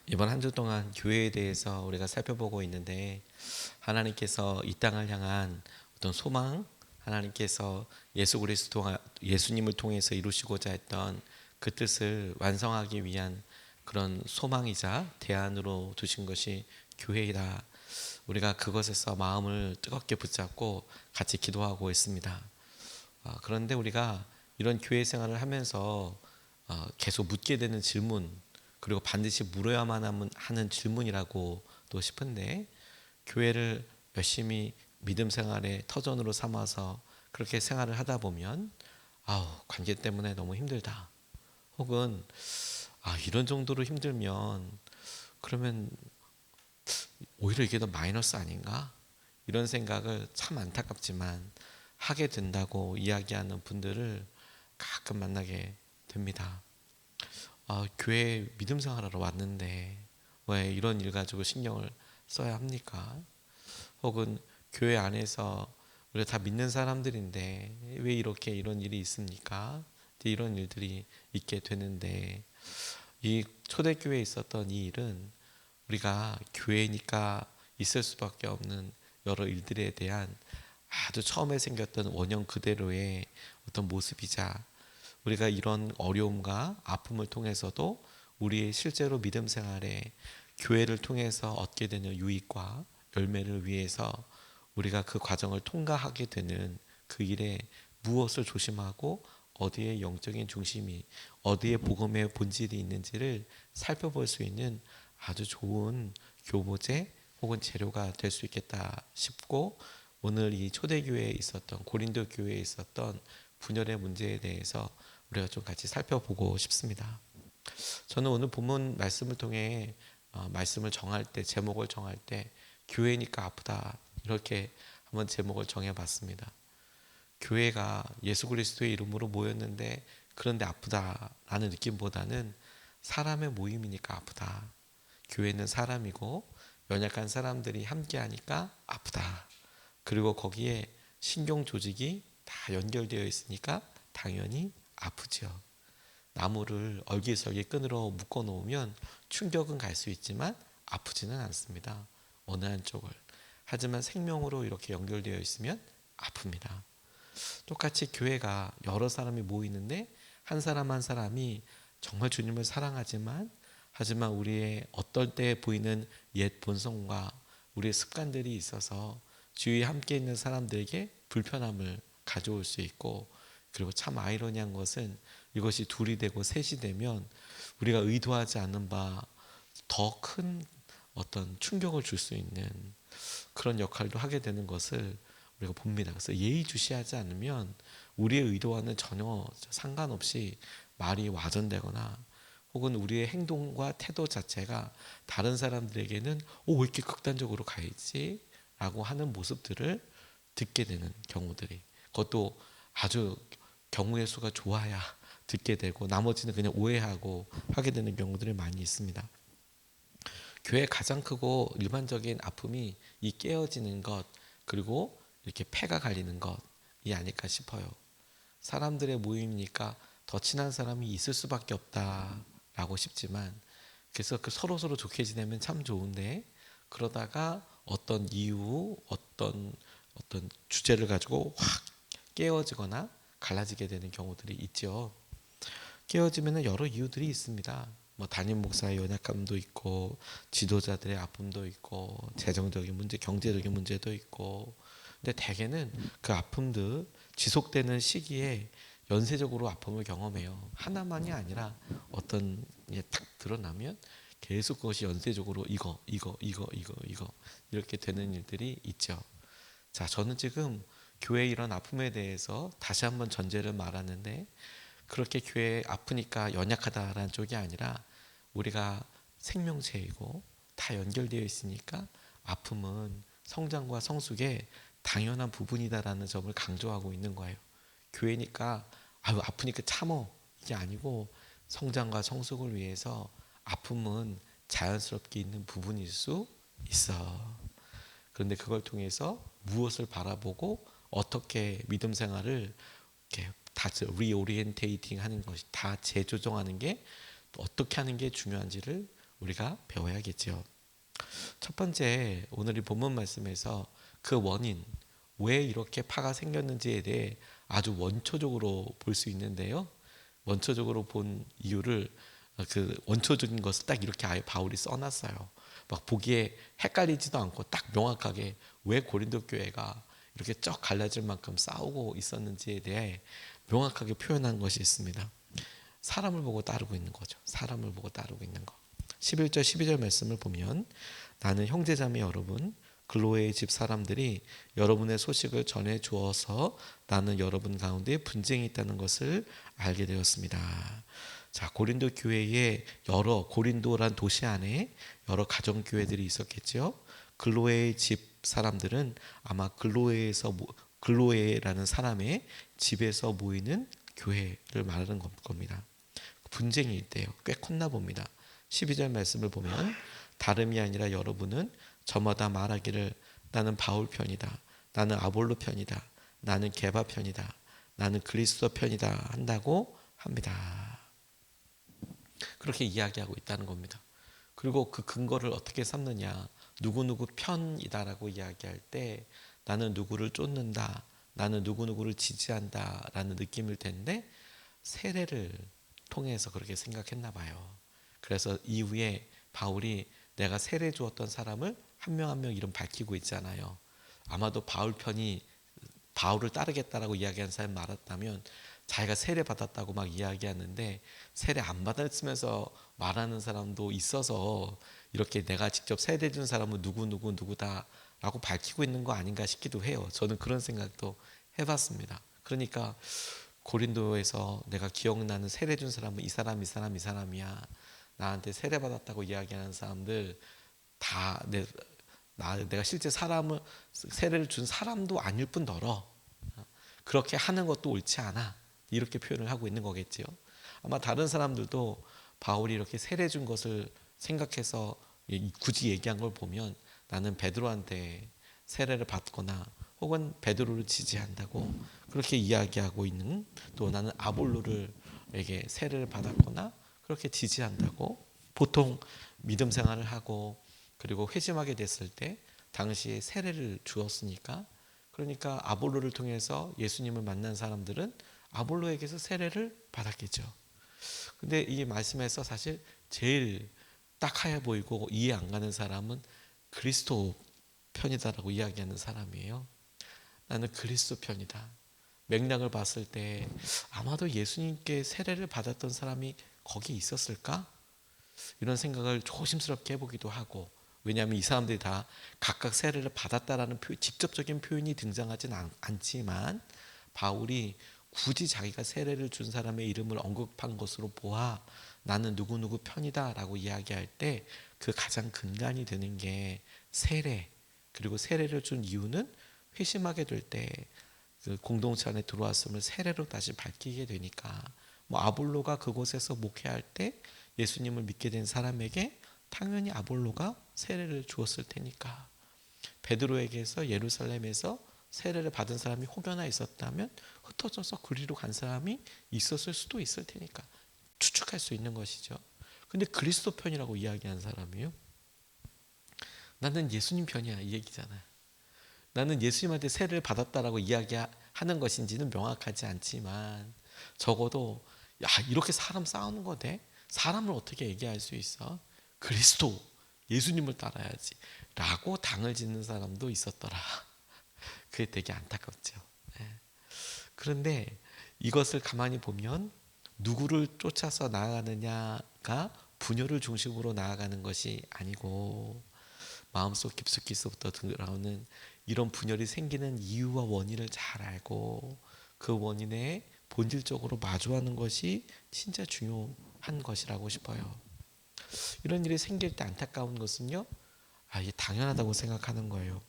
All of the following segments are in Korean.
이번 한 주 동안 교회에 대해서 우리가 살펴보고 있는데, 하나님께서 이 땅을 향한 어떤 소망, 하나님께서 예수님을 통해서 이루시고자 했던 그 뜻을 완성하기 위한 그런 소망이자 대안으로 두신 것이 교회이다. 우리가 그것에서 마음을 뜨겁게 붙잡고 같이 기도하고 있습니다. 그런데 우리가 이런 교회 생활을 하면서 계속 묻게 되는 질문, 그리고 반드시 물어야만 하는 질문이라고도 싶은데, 교회를 열심히 믿음 생활의 터전으로 삼아서 그렇게 생활을 하다 보면 관계 때문에 너무 힘들다, 혹은 이런 정도로 힘들면 그러면 오히려 이게 더 마이너스 아닌가, 이런 생각을 참 안타깝지만 하게 된다고 이야기하는 분들을 가끔 만나게 됩니다. 교회 믿음 생활하러 왔는데 왜 이런 일 가지고 신경을 써야 합니까? 혹은 교회 안에서 우리가 다 믿는 사람들인데 왜 이렇게 이런 일이 있습니까? 이런 일들이 있게 되는데, 이 초대교회에 있었던 이 일은 우리가 교회니까 있을 수밖에 없는 여러 일들에 대한 아주 처음에 생겼던 원형 그대로의 어떤 모습이자, 우리가 이런 어려움과 아픔을 통해서도 우리의 실제로 믿음 생활에 교회를 통해서 얻게 되는 유익과 열매를 위해서 우리가 그 과정을 통과하게 되는 그 일에 무엇을 조심하고 어디에 영적인 중심이, 어디에 복음의 본질이 있는지를 살펴볼 수 있는 아주 좋은 교보제 혹은 재료가 될 수 있겠다 싶고, 오늘 이 초대교회에 있었던, 고린도 교회에 있었던 분열의 문제에 대해서 우리가 좀 같이 살펴보고 싶습니다. 저는 오늘 본문 말씀을 통해 말씀을 정할 때, 제목을 정할 때 교회니까 아프다, 이렇게 한번 제목을 정해봤습니다. 교회가 예수 그리스도의 이름으로 모였는데 그런데 아프다라는 느낌보다는 사람의 모임이니까 아프다. 교회는 사람이고 연약한 사람들이 함께하니까 아프다. 그리고 거기에 신경 조직이 다 연결되어 있으니까 당연히 아프죠. 나무를 얼기설기 끈으로 묶어 놓으면 충격은 갈 수 있지만 아프지는 않습니다. 어느 한쪽을. 하지만 생명으로 이렇게 연결되어 있으면 아픕니다. 똑같이 교회가 여러 사람이 모이는데 한 사람 한 사람이 정말 주님을 사랑하지만, 하지만 우리의 어떨 때 보이는 옛 본성과 우리의 습관들이 있어서 주위에 함께 있는 사람들에게 불편함을 가져올 수 있고, 그리고 참 아이러니한 것은 이것이 둘이 되고 셋이 되면 우리가 의도하지 않는 바 더 큰 어떤 충격을 줄 수 있는 그런 역할도 하게 되는 것을 우리가 봅니다. 그래서 예의주시하지 않으면 우리의 의도와는 전혀 상관없이 말이 와전되거나, 혹은 우리의 행동과 태도 자체가 다른 사람들에게는 왜 이렇게 극단적으로 가야지 라고 하는 모습들을 듣게 되는 경우들이, 그것도 아주 경우의 수가 좋아야 듣게 되고 나머지는 그냥 오해하고 하게 되는 경우들이 많이 있습니다. 교회의 가장 크고 일반적인 아픔이 이 깨어지는 것, 그리고 이렇게 폐가 갈리는 것이 아닐까 싶어요. 사람들의 모임이니까 더 친한 사람이 있을 수밖에 없다라고 싶지만, 그래서 그 서로 좋게 지내면 참 좋은데, 그러다가 어떤 이유, 어떤 주제를 가지고 확 깨어지거나 갈라지게 되는 경우들이 있죠. 깨어지면 여러 이유들이 있습니다. 담임 목사의 연약함도 있고, 지도자들의 아픔도 있고, 재정적인 문제, 경제적인 문제도 있고. 근데 대개는 그 아픔들 지속되는 시기에 연쇄적으로 아픔을 경험해요. 하나만이 아니라 어떤 게 딱 드러나면 계속 그것이 연쇄적으로 이거 이렇게 되는 일들이 있죠. 자, 저는 지금 교회의 이런 아픔에 대해서 다시 한번 전제를 말하는데, 그렇게 교회 아프니까 연약하다라는 쪽이 아니라 우리가 생명체이고 다 연결되어 있으니까 아픔은 성장과 성숙의 당연한 부분이다라는 점을 강조하고 있는 거예요. 교회니까 아프니까 참어, 이게 아니고 성장과 성숙을 위해서 아픔은 자연스럽게 있는 부분일 수 있어. 그런데 그걸 통해서 무엇을 바라보고 어떻게 믿음 생활을 이렇게 다 리오리엔테이팅 하는 것이, 다 재조정하는 게 어떻게 하는 게 중요한지를 우리가 배워야겠죠. 첫 번째, 오늘 이 본문 말씀에서 그 원인, 왜 이렇게 파가 생겼는지에 대해 아주 원초적으로 볼 수 있는데요. 원초적으로 본 이유를 그 원초적인 것을 딱 이렇게 아예 바울이 써놨어요. 막 보기에 헷갈리지도 않고 딱 명확하게 왜 고린도 교회가 이렇게 쩍 갈라질 만큼 싸우고 있었는지에 대해 명확하게 표현한 것이 있습니다. 사람을 보고 따르고 있는 거죠. 사람을 보고 따르고 있는 거. 11절 12절 말씀을 보면 나는 형제자매 여러분 글로의 집 사람들이 여러분의 소식을 전해 주어서 나는 여러분 가운데 분쟁이 있다는 것을 알게 되었습니다. 자, 고린도 교회에 고린도란 도시 안에 여러 가정 교회들이 있었겠죠. 글로의 집 사람들은 아마 글로에라는 사람의 집에서 모이는 교회를 말하는 겁니다. 분쟁이 있대요. 꽤 컸나 봅니다. 12절 말씀을 보면 다름이 아니라 여러분은 저마다 말하기를 나는 바울 편이다. 나는 아볼로 편이다. 나는 게바 편이다. 나는 그리스도 편이다 한다고 합니다. 그렇게 이야기하고 있다는 겁니다. 그리고 그 근거를 어떻게 삼느냐. 누구누구 편이다라고 이야기할 때 나는 누구를 쫓는다. 나는 누구누구를 지지한다 라는 느낌일 텐데 세례를 통해서 그렇게 생각했나 봐요. 그래서 이후에 바울이 내가 세례 주었던 사람을 한 명 한 명 이름 밝히고 있잖아요. 아마도 바울 편이 바울을 따르겠다라고 이야기한 사람이 많았다면 자기가 세례 받았다고 막 이야기하는데 세례 안 받았으면서 말하는 사람도 있어서 이렇게 내가 직접 세례 준 사람은 누구다라고 밝히고 있는 거 아닌가 싶기도 해요. 저는 그런 생각도 해봤습니다. 그러니까 고린도에서 내가 기억나는 세례 준 사람은 이 사람이야. 나한테 세례 받았다고 이야기하는 사람들 다 내가 실제 세례를 준 사람도 아닐 뿐더러 그렇게 하는 것도 옳지 않아. 이렇게 표현을 하고 있는 거겠지요. 아마 다른 사람들도 바울이 이렇게 세례 준 것을 생각해서 굳이 얘기한 걸 보면 나는 베드로한테 세례를 받거나 혹은 베드로를 지지한다고 그렇게 이야기하고 있는, 또 나는 아볼로에게 세례를 받았거나 그렇게 지지한다고 보통 믿음 생활을 하고 그리고 회심하게 됐을 때 당시에 세례를 주었으니까, 그러니까 아볼로를 통해서 예수님을 만난 사람들은 아볼로에게서 세례를 받았겠죠. 근데 이 말씀에서 사실 제일 딱하여 보이고 이해 안 가는 사람은 그리스도 편이다라고 이야기하는 사람이에요. 나는 그리스도 편이다. 맥락을 봤을 때 아마도 예수님께 세례를 받았던 사람이 거기 있었을까? 이런 생각을 조심스럽게 해보기도 하고, 왜냐하면 이 사람들이 다 각각 세례를 받았다라는 직접적인 표현이 등장하진 않지만 바울이 굳이 자기가 세례를 준 사람의 이름을 언급한 것으로 보아 나는 누구누구 편이다 라고 이야기할 때 그 가장 근간이 되는 게 세례, 그리고 세례를 준 이유는 회심하게 될 때 그 공동체 안에 들어왔음을 세례로 다시 밝히게 되니까, 뭐 아볼로가 그곳에서 목회할 때 예수님을 믿게 된 사람에게 당연히 아볼로가 세례를 주었을 테니까, 베드로에게서 예루살렘에서 세례를 받은 사람이 혹여나 있었다면 흩어져서 그리로 간 사람이 있었을 수도 있을 테니까 추측할 수 있는 것이죠. 근데 그리스도 편이라고 이야기한 사람이요, 나는 예수님 편이야 이 얘기잖아요. 나는 예수님한테 세례를 받았다라고 이야기하는 것인지는 명확하지 않지만 적어도 야 이렇게 사람 싸우는 거 돼? 사람을 어떻게 얘기할 수 있어? 그리스도 예수님을 따라야지 라고 당을 짓는 사람도 있었더라. 그게 되게 안타깝죠. 그런데 이것을 가만히 보면 누구를 쫓아서 나아가느냐가 분열을 중심으로 나아가는 것이 아니고 마음속 깊숙이서부터 들어오는 이런 분열이 생기는 이유와 원인을 잘 알고 그 원인에 본질적으로 마주하는 것이 진짜 중요한 것이라고 싶어요. 이런 일이 생길 때 안타까운 것은요, 이게 당연하다고 생각하는 거예요.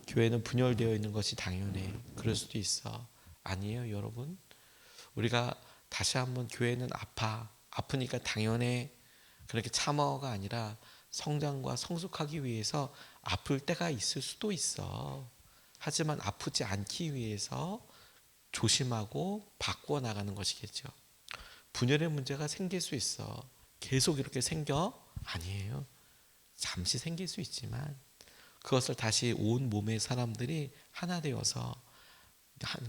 교회는 분열되어 있는 것이 당연해. 그럴 수도 있어. 아니에요, 여러분. 우리가 다시 한번 교회는 아프니까 당연해. 그렇게 참아가 아니라 성장과 성숙하기 위해서 아플 때가 있을 수도 있어. 하지만 아프지 않기 위해서 조심하고 바꾸어 나가는 것이겠죠. 분열의 문제가 생길 수 있어. 계속 이렇게 생겨 아니에요. 잠시 생길 수 있지만 그것을 다시 온 몸의 사람들이 하나 되어서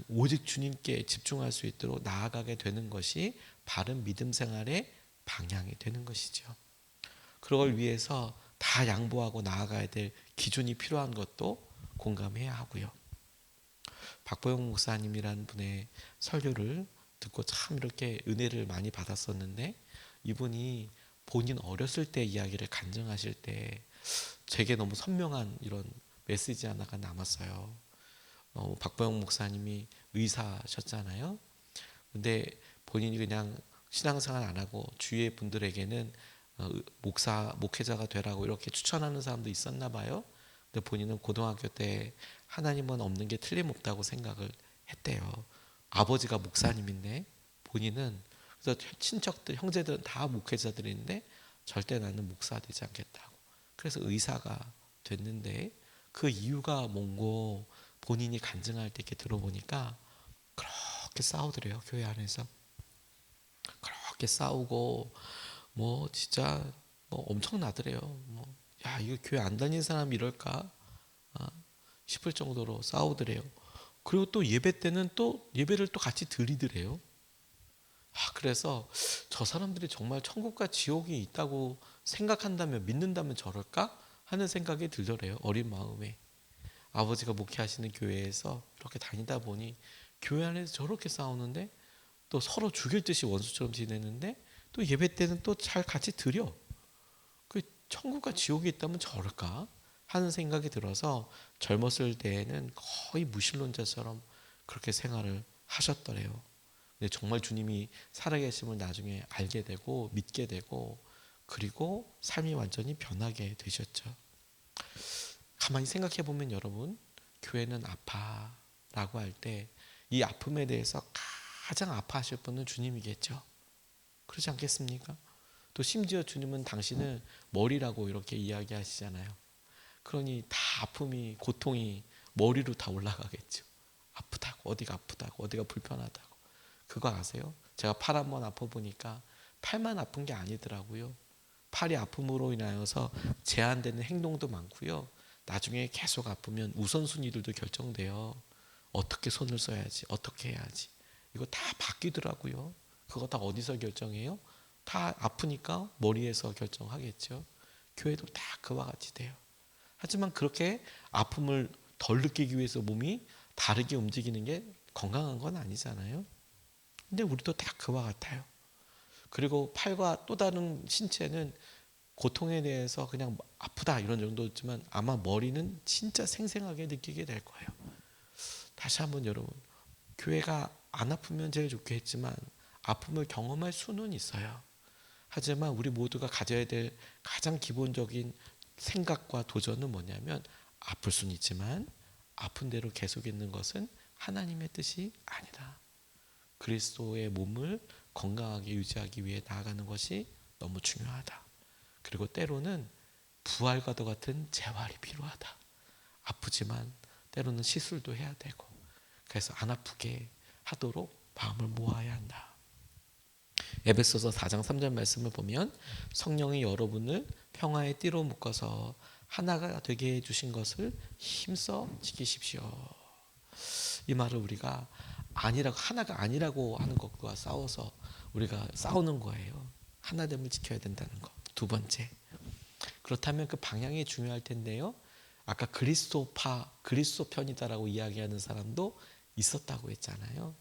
오직 주님께 집중할 수 있도록 나아가게 되는 것이 바른 믿음 생활의 방향이 되는 것이죠. 그걸 위해서 다 양보하고 나아가야 될 기준이 필요한 것도 공감해야 하고요. 박보영 목사님이라는 분의 설교를 듣고 참 이렇게 은혜를 많이 받았었는데, 이분이 본인 어렸을 때 이야기를 간증하실 때 제게 너무 선명한 이런 메시지 하나가 남았어요. 박보영 목사님이 의사셨잖아요. 근데 본인이 그냥 신앙생활 안 하고 주위의 분들에게는 목회자가 되라고 이렇게 추천하는 사람도 있었나 봐요. 근데 본인은 고등학교 때 하나님은 없는 게 틀림없다고 생각을 했대요. 아버지가 목사님인데 본인은, 그래서 친척들 형제들은 다 목회자들인데 절대 나는 목사 되지 않겠다고. 그래서 의사가 됐는데 그 이유가 뭔고 본인이 간증할 때 이렇게 들어보니까 그렇게 싸우더래요. 교회 안에서 그렇게 싸우고 뭐 진짜 뭐 엄청나더래요. 뭐 야, 이거 교회 안 다니는 사람이 이럴까 싶을 정도로 싸우더래요. 그리고 또 예배 때는 또 예배를 또 같이 드리더래요. 그래서 저 사람들이 정말 천국과 지옥이 있다고 생각한다면, 믿는다면 저럴까 하는 생각이 들더래요. 어린 마음에. 아버지가 목회하시는 교회에서 이렇게 다니다 보니 교회 안에서 저렇게 싸우는데 또 서로 죽일 듯이 원수처럼 지내는데 또 예배 때는 또 잘 같이 드려. 그 천국과 지옥이 있다면 저럴까 하는 생각이 들어서 젊었을 때에는 거의 무신론자처럼 그렇게 생활을 하셨더래요. 근데 정말 주님이 살아계심을 나중에 알게 되고 믿게 되고, 그리고 삶이 완전히 변하게 되셨죠. 가만히 생각해 보면 여러분, 교회는 아파라고 할 때 이 아픔에 대해서 가장 아파하실 분은 주님이겠죠. 그렇지 않겠습니까? 또 심지어 주님은 당신을 머리라고 이렇게 이야기하시잖아요. 그러니 다 아픔이, 고통이 머리로 다 올라가겠죠. 아프다고, 어디가 아프다고, 어디가 불편하다고. 그거 아세요? 제가 팔 한번 아파보니까 팔만 아픈 게 아니더라고요. 팔이 아픔으로 인하여서 제한되는 행동도 많고요. 나중에 계속 아프면 우선순위들도 결정돼요. 어떻게 손을 써야지, 어떻게 해야지. 이거 다 바뀌더라고요. 그거 다 어디서 결정해요? 다 아프니까 머리에서 결정하겠죠. 교회도 다 그와 같이 돼요. 하지만 그렇게 아픔을 덜 느끼기 위해서 몸이 다르게 움직이는 게 건강한 건 아니잖아요. 근데 우리도 다 그와 같아요. 그리고 팔과 또 다른 신체는 고통에 대해서 그냥 아프다 이런 정도지만 아마 머리는 진짜 생생하게 느끼게 될 거예요. 다시 한번 여러분, 교회가 안 아프면 제일 좋겠지만 아픔을 경험할 수는 있어요. 하지만 우리 모두가 가져야 될 가장 기본적인 생각과 도전은 뭐냐면, 아플 수는 있지만 아픈 대로 계속 있는 것은 하나님의 뜻이 아니다. 그리스도의 몸을 건강하게 유지하기 위해 나아가는 것이 너무 중요하다. 그리고 때로는 부활과도 같은 재활이 필요하다. 아프지만 때로는 시술도 해야 되고, 그래서 안 아프게 하도록 마음을 모아야 한다. 에베소서 4장 3절 말씀을 보면 성령이 여러분을 평화의 띠로 묶어서 하나가 되게 해주신 것을 힘써 지키십시오. 이 말을 우리가 아니라고, 하나가 아니라고 하는 것과 싸워서 우리가 싸우는 거예요. 하나됨을 지켜야 된다는 것. 두 번째, 그렇다면 그 방향이 중요할 텐데요. 아까 그리스도파, 그리스도 편이다라고 이야기하는 사람도 있었다고 했잖아요.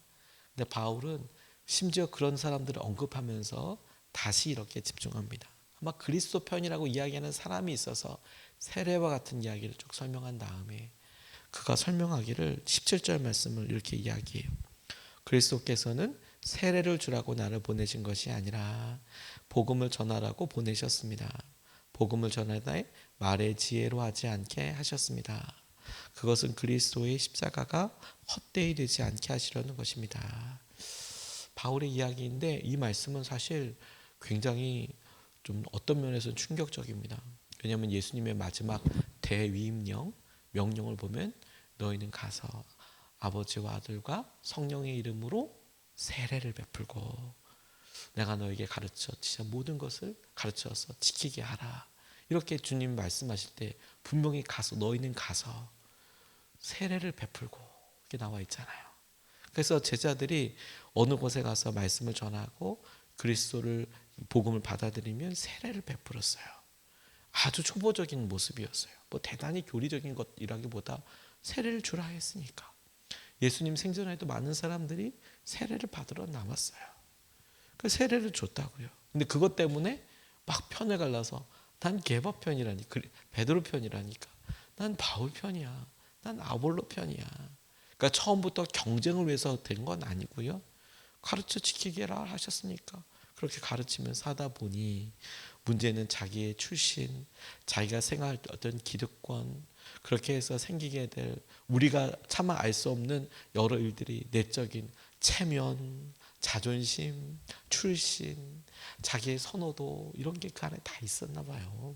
근데 바울은 심지어 그런 사람들을 언급하면서 다시 이렇게 집중합니다. 아마 그리스도 편이라고 이야기하는 사람이 있어서 세례와 같은 이야기를 쭉 설명한 다음에 그가 설명하기를 17절 말씀을 이렇게 이야기해요. 그리스도께서는 세례를 주라고 나를 보내신 것이 아니라 복음을 전하라고 보내셨습니다. 복음을 전하되 말의 지혜로 하지 않게 하셨습니다. 그것은 그리스도의 십자가가 헛되이 되지 않게 하시려는 것입니다. 바울의 이야기인데 이 말씀은 사실 굉장히 좀 어떤 면에서는 충격적입니다. 왜냐하면 예수님의 마지막 대위임령, 명령을 보면 너희는 가서 아버지와 아들과 성령의 이름으로 세례를 베풀고, 내가 너에게 가르쳐 진짜 모든 것을 가르쳐서 지키게 하라. 이렇게 주님 말씀하실 때 분명히 가서 너희는 가서 세례를 베풀고 이렇게 나와 있잖아요. 그래서 제자들이 어느 곳에 가서 말씀을 전하고 그리스도를 복음을 받아들이면 세례를 베풀었어요. 아주 초보적인 모습이었어요. 뭐 대단히 교리적인 것이라기보다 세례를 주라 했으니까. 예수님 생전에도 많은 사람들이 세례를 받으러 남았어요. 그 세례를 줬다고요. 근데 그것 때문에 막 편을 갈라서 난 게바 편이라니까, 베드로 편이라니까, 난 바울 편이야, 난 아볼로 편이야. 그러니까 처음부터 경쟁을 위해서 된 건 아니고요. 가르쳐 지키게라 하셨으니까 그렇게 가르치면서 하다 보니 문제는 자기의 출신, 자기가 생각했던 기득권, 그렇게 해서 생기게 될 우리가 차마 알 수 없는 여러 일들이 내적인 체면, 자존심, 출신, 자기의 선호도 이런 게 그 안에 다 있었나 봐요.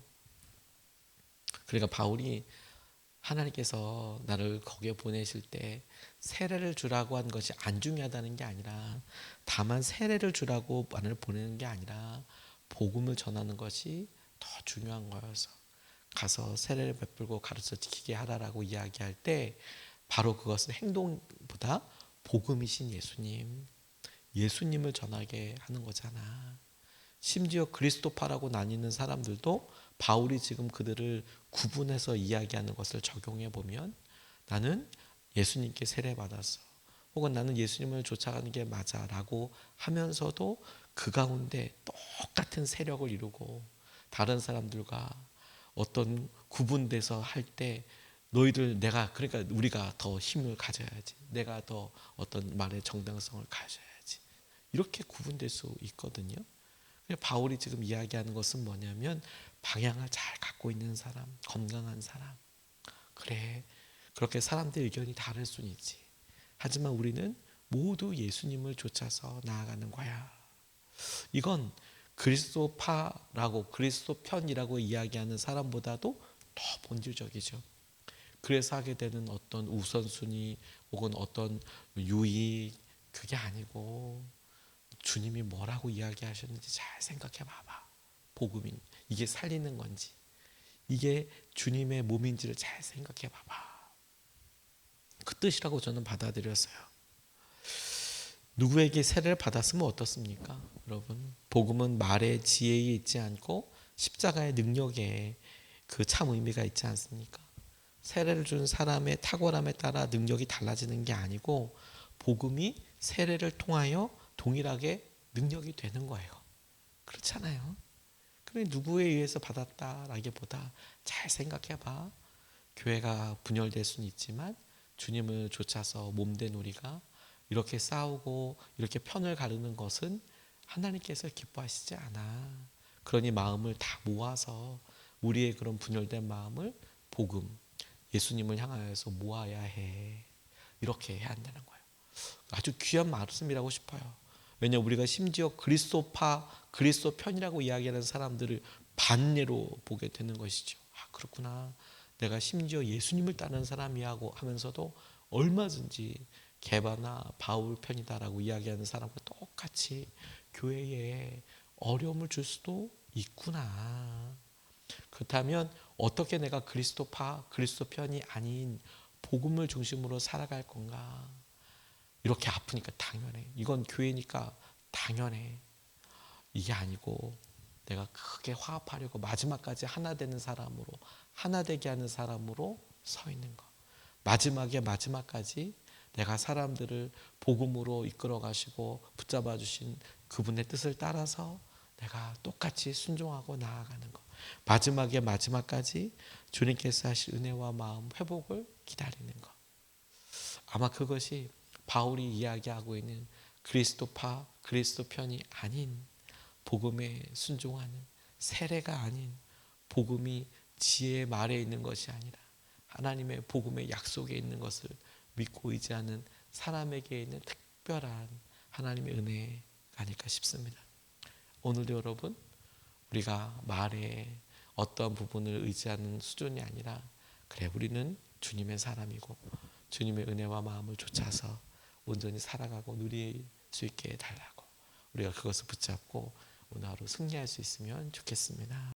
그러니까 바울이 하나님께서 나를 거기에 보내실 때 세례를 주라고 한 것이 안 중요하다는 게 아니라, 다만 세례를 주라고 나를 보내는 게 아니라 복음을 전하는 것이 더 중요한 거여서 가서 세례를 베풀고 가르쳐 지키게 하라라고 이야기할 때 바로 그것은 행동보다 복음이신 예수님을 전하게 하는 거잖아. 심지어 그리스도파라고 나뉘는 사람들도 바울이 지금 그들을 구분해서 이야기하는 것을 적용해 보면 나는 예수님께 세례받았어, 혹은 나는 예수님을 쫓아가는 게 맞아 라고 하면서도 그 가운데 똑같은 세력을 이루고 다른 사람들과 어떤 구분돼서 할 때 너희들 내가 그러니까 우리가 더 힘을 가져야지, 내가 더 어떤 말의 정당성을 가져야지, 이렇게 구분될 수 있거든요. 바울이 지금 이야기하는 것은 뭐냐면 방향을 잘 갖고 있는 사람, 건강한 사람. 그래, 그렇게 사람들의 의견이 다를 수는 있지. 하지만 우리는 모두 예수님을 쫓아서 나아가는 거야. 이건 그리스도파라고 그리스도 편이라고 이야기하는 사람보다도 더 본질적이죠. 그래서 하게 되는 어떤 우선순위 혹은 어떤 유익, 그게 아니고 주님이 뭐라고 이야기하셨는지 잘 생각해 봐봐. 복음인 이게 살리는 건지, 이게 주님의 몸인지를 잘 생각해 봐봐. 그 뜻이라고 저는 받아들였어요. 누구에게 세례를 받았으면 어떻습니까? 여러분, 복음은 말의 지혜에 있지 않고 십자가의 능력에 그 참 의미가 있지 않습니까? 세례를 준 사람의 탁월함에 따라 능력이 달라지는 게 아니고 복음이 세례를 통하여 동일하게 능력이 되는 거예요. 그렇잖아요. 그래, 누구에 의해서 받았다라기보다 잘 생각해봐. 교회가 분열될 수는 있지만 주님을 쫓아서 몸된 우리가 이렇게 싸우고 이렇게 편을 가르는 것은 하나님께서 기뻐하시지 않아. 그러니 마음을 다 모아서 우리의 그런 분열된 마음을 복음, 예수님을 향하여서 모아야 해. 이렇게 해야 한다는 거예요. 아주 귀한 말씀이라고 싶어요. 왜냐 우리가 심지어 그리스도파, 그리스도 편이라고 이야기하는 사람들을 반례로 보게 되는 것이죠. 아, 그렇구나. 내가 심지어 예수님을 따르는 사람이야 하면서도 얼마든지 게바나 바울 편이다라고 이야기하는 사람과 똑같이 교회에 어려움을 줄 수도 있구나. 그렇다면 어떻게 내가 그리스도파, 그리스도 편이 아닌 복음을 중심으로 살아갈 건가? 이렇게 아프니까 당연해. 이건 교회니까 당연해. 이게 아니고 내가 크게 화합하려고 마지막까지 하나 되는 사람으로, 하나 되게 하는 사람으로 서 있는 거. 마지막까지 내가 사람들을 복음으로 이끌어 가시고 붙잡아 주신 그분의 뜻을 따라서 내가 똑같이 순종하고 나아가는 거. 마지막까지 주님께서 하실 은혜와 마음 회복을 기다리는 거. 아마 그것이 바울이 이야기하고 있는 그리스도파, 그리스도 편이 아닌 복음에 순종하는, 세례가 아닌 복음이 지혜의 말에 있는 것이 아니라 하나님의 복음의 약속에 있는 것을 믿고 의지하는 사람에게 있는 특별한 하나님의 은혜가 아닐까 싶습니다. 오늘도 여러분, 우리가 말에 어떤 부분을 의지하는 수준이 아니라 그래 우리는 주님의 사람이고 주님의 은혜와 마음을 좇아서 온전히 살아가고 누릴 수 있게 해달라고, 우리가 그것을 붙잡고 오늘 하루 승리할 수 있으면 좋겠습니다.